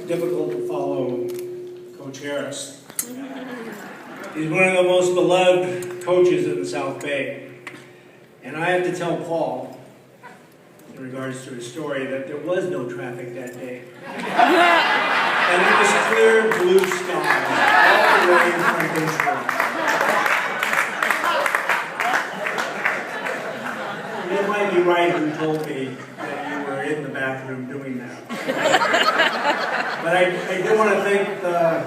difficult to follow Coach Harris. He's one of the most beloved coaches in the South Bay. And I have to tell Paul, in regards to his story, that there was no traffic that day. And it was clear blue skies all the way from Beachwood. You might be right who told me that you were in the bathroom doing that. But I do want to thank the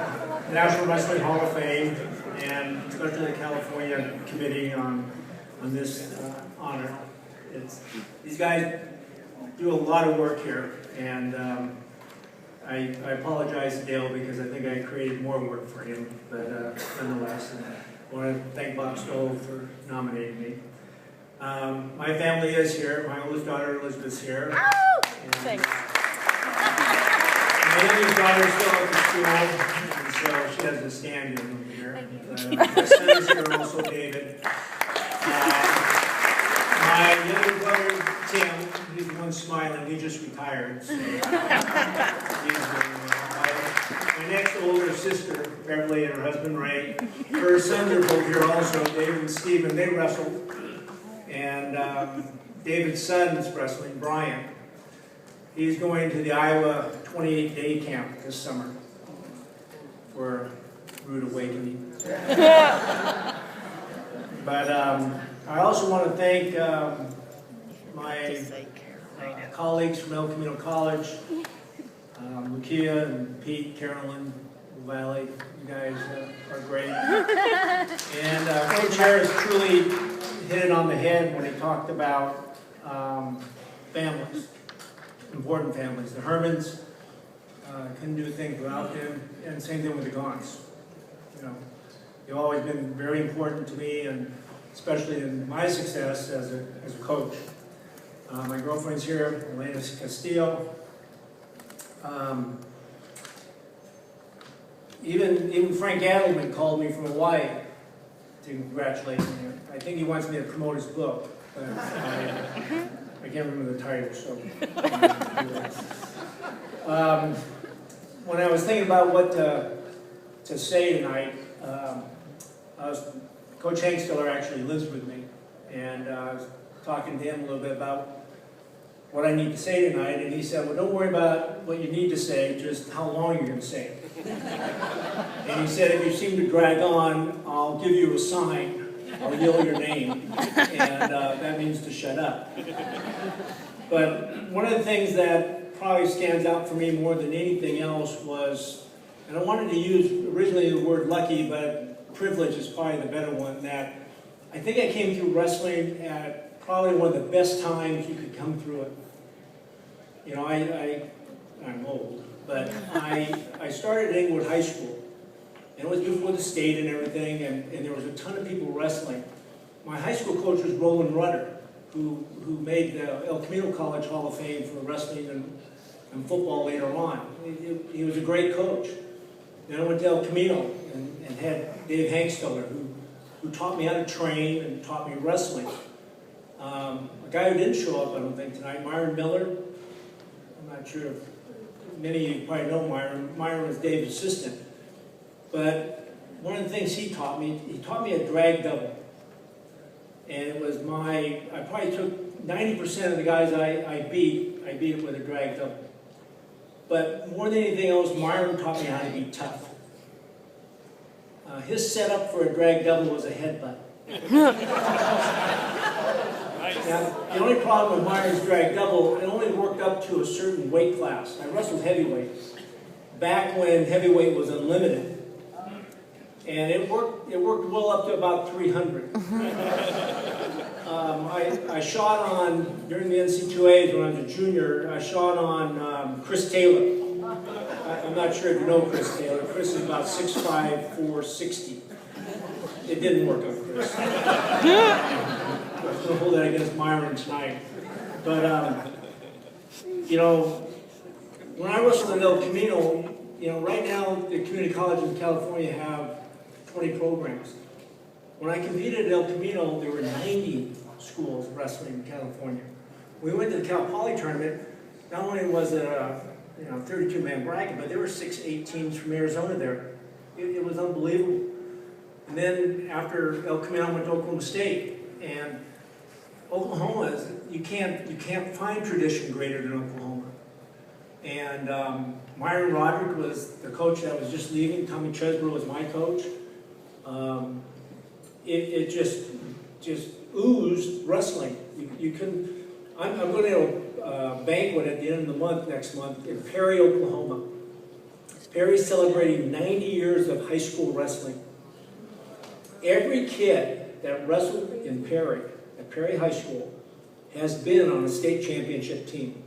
National Wrestling Hall of Fame and especially the California Committee on this honor. These guys do a lot of work here, and I apologize to Dale because I think I created more work for him, but nonetheless, I want to thank Bob Stoll for nominating me. My family is here. My oldest daughter Elizabeth's here. Thanks. My youngest daughter is still at the school, and so she has a stand-in over here. My son is here also, David. My younger brother, Tim, he's the one smiling, he just retired. So, my next older sister, Beverly, and her husband, Ray. Her sons are both here also, David and Stephen, they wrestled. And David's son is wrestling, Brian. He's going to the Iowa 28-day camp this summer for Rude Awakening. But I also want to thank my colleagues from El Camino College, Lucia and Pete, Carolyn, Valley. You guys are great. And Coach Harris truly hit it on the head when he talked about families, important families. The Hermans couldn't do a thing without them, and same thing with the Gaunts. You know, they've always been very important to me, and especially in my success as a coach. My girlfriend's here, Elena Castillo. Even Frank Adelman called me from Hawaii to congratulate me. I think he wants me to promote his book, but I can't remember the title, so. When I was thinking about what to say tonight, Coach Hank Stiller actually lives with me, and I was talking to him a little bit about what I need to say tonight, and he said, well, don't worry about what you need to say, just how long you're going to say it. And he said, if you seem to drag on, I'll give you a sign, I'll yell your name, and that means to shut up. But one of the things that probably stands out for me more than anything else was, and I wanted to use originally the word lucky, but privilege is probably the better one, that I think I came through wrestling at probably one of the best times you could come through it. You know, I'm old, but I started at Inglewood High School, and it was before the state and everything, and there was a ton of people wrestling. My high school coach was Roland Rudder, who made the El Camino College Hall of Fame for wrestling and football later on. He was a great coach. Then I went to El Camino and had Dave Hankstiller, who taught me how to train and taught me wrestling. A guy who didn't show up, I don't think, tonight, Myron Miller. I'm not sure if many of you probably know Myron. Myron was Dave's assistant. But one of the things he taught me a drag double. And it was I probably took 90% of the guys I beat it with a drag double. But more than anything else, Myron taught me how to be tough. His setup for a drag double was a headbutt. Now, the only problem with Myron's drag double, it only worked up to a certain weight class. I wrestled heavyweight, back when heavyweight was unlimited. And it worked well up to about 300. I shot on, during the NC2As when I was a junior, I shot on Chris Taylor. I'm not sure if you know Chris Taylor. Chris is about 6'5", 460. It didn't work on Chris. I was going to hold that against Myron tonight. But, you know, when I wrestled at El Camino, you know, right now the community colleges in California have 20 programs. When I competed at El Camino, there were 90 schools wrestling in California. When we went to the Cal Poly tournament, not only was it a 32-man bracket, but there were 6, 8 teams from Arizona there. It was unbelievable. And then after El Camino, I went to Oklahoma State, and Oklahoma is, you can't find tradition greater than Oklahoma. And Myron Roderick was the coach that was just leaving. Tommy Chesbrough was my coach. It just oozed wrestling. You couldn't. I'm going to a banquet at the end of the month next month in Perry, Oklahoma. Perry's celebrating 90 years of high school wrestling. Every kid that wrestled in Perry, at Perry High School, has been on a state championship team.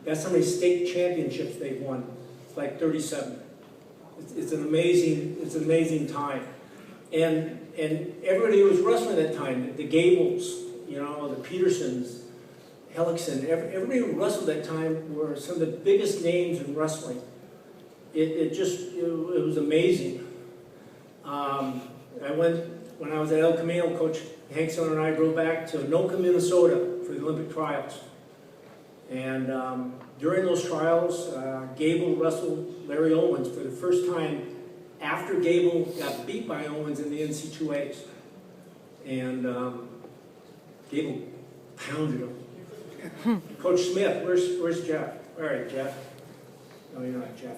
That's how many state championships they've won. It's like 37. It's an amazing time. And everybody who was wrestling at that time, the Gables, the Petersons, Hellickson, everybody who wrestled at that time were some of the biggest names in wrestling. It was amazing. When I was at El Camino, Coach Hank Stone and I drove back to Anoka, Minnesota for the Olympic trials. And during those trials, Gable wrestled Larry Owens for the first time after Gable got beat by Owens in the NC2As. And Gable pounded him. Coach Smith, where's Jeff? All right, Jeff. No, you're not Jeff.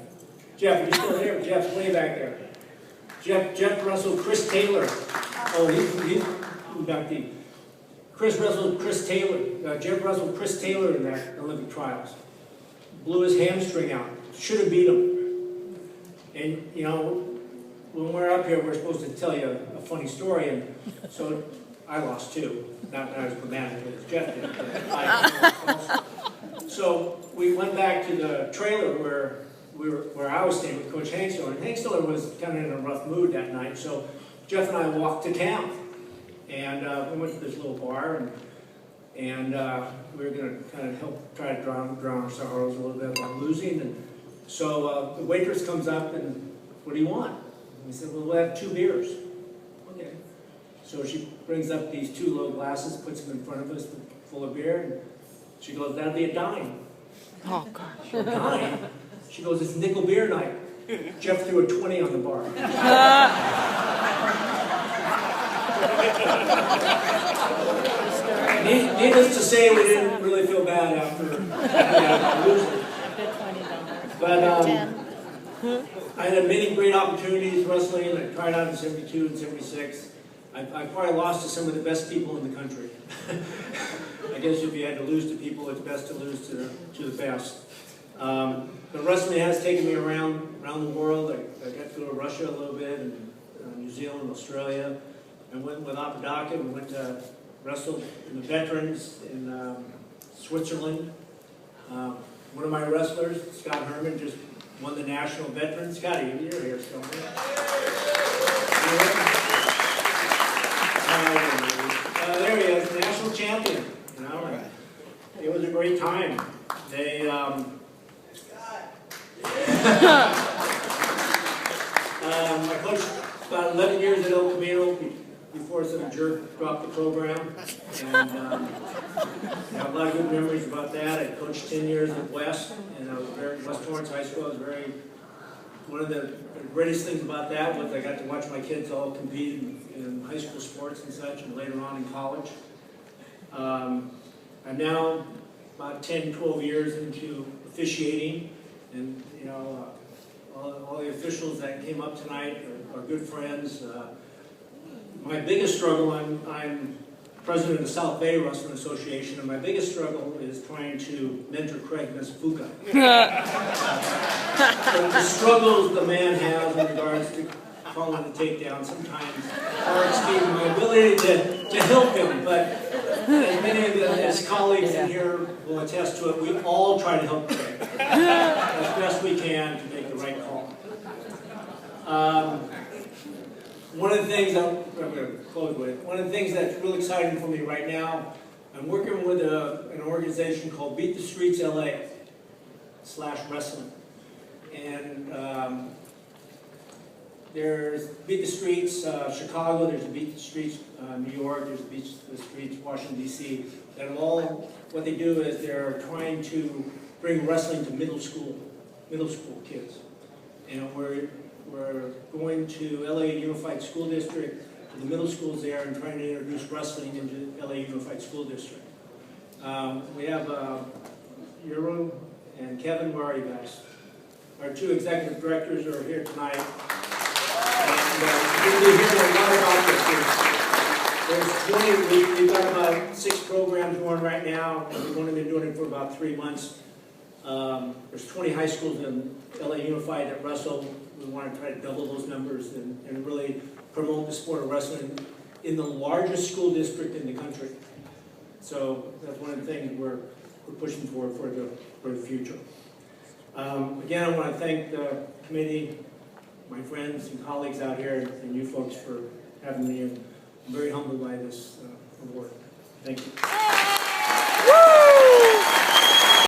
Jeff, are you still there? Jeff's way back there. Jeff wrestled Chris Taylor. Oh, he's inductee. Jeff wrestled Chris Taylor in that Olympic trials. Blew his hamstring out. Should have beat him. And, when we're up here, we're supposed to tell you a funny story, and so I lost too. Not as dramatically as Jeff did, but I also. So we went back to the trailer where I was staying with Coach Hank Stone, and Hank Stone was kind of in a rough mood that night, so Jeff and I walked to town, and we went to this little bar, and we were going to kind of try to drown our sorrows a little bit about losing, and so the waitress comes up, and what do you want? And we said, well, we'll have 2 beers. Okay. So she brings up these 2 little glasses, puts them in front of us full of beer, and she goes, that'll be a dime. Oh, gosh. A dime? She goes, it's nickel beer night. Jeff threw a 20 on the bar. Needless to say, we didn't really feel bad after losing. But I had many great opportunities wrestling. I tried out in 72 and 76. I probably lost to some of the best people in the country. I guess if you had to lose to people, it's best to lose to the best. But wrestling has taken me around the world. I got to go to Russia a little bit, and New Zealand, Australia. I went with Apodaca. We went to wrestle in the veterans in Switzerland. One of my wrestlers, Scott Herman, just won the national veteran. Scotty, you're here still. There he is, national champion. It was a great time. They I coached about 11 years at El Camino before some jerk dropped the program, and I have a lot of good memories about that. I coached 10 years at West, and I was West Torrance High School. One of the greatest things about that was I got to watch my kids all compete in high school sports and such, and later on in college. I'm now about 10, 12 years into officiating, and all the officials that came up tonight are good friends. My biggest struggle, I'm president of the South Bay Wrestling Association, and my biggest struggle is trying to mentor Craig Mesfuka. The struggles the man has in regards to calling the takedown sometimes are exceeding my ability to help him, but as many of his colleagues in here will attest to it, we all try to help Craig as best we can to make the right call. One of the things I'm going to close with, one of the things that's real exciting for me right now, I'm working with an organization called Beat the Streets LA /wrestling. And there's Beat the Streets Chicago, there's a Beat the Streets New York, there's a Beat the Streets Washington, D.C. That all, what they do is they're trying to bring wrestling to middle school. middle school kids. And we're going to LA Unified School District, to the middle schools there, and trying to introduce wrestling into LA Unified School District. We have Euro and Kevin. Where are you guys? Our two executive directors are here tonight. And we're going to be hearing a lot about this. We've got about 6 programs going right now, and we've only been doing it for about 3 months. There's 20 high schools in LA Unified that wrestle. We want to try to double those numbers and really promote the sport of wrestling in the largest school district in the country. So that's one of the things we're pushing for the future. Again, I want to thank the committee, my friends and colleagues out here, and you folks for having me. I'm very humbled by this award. Thank you.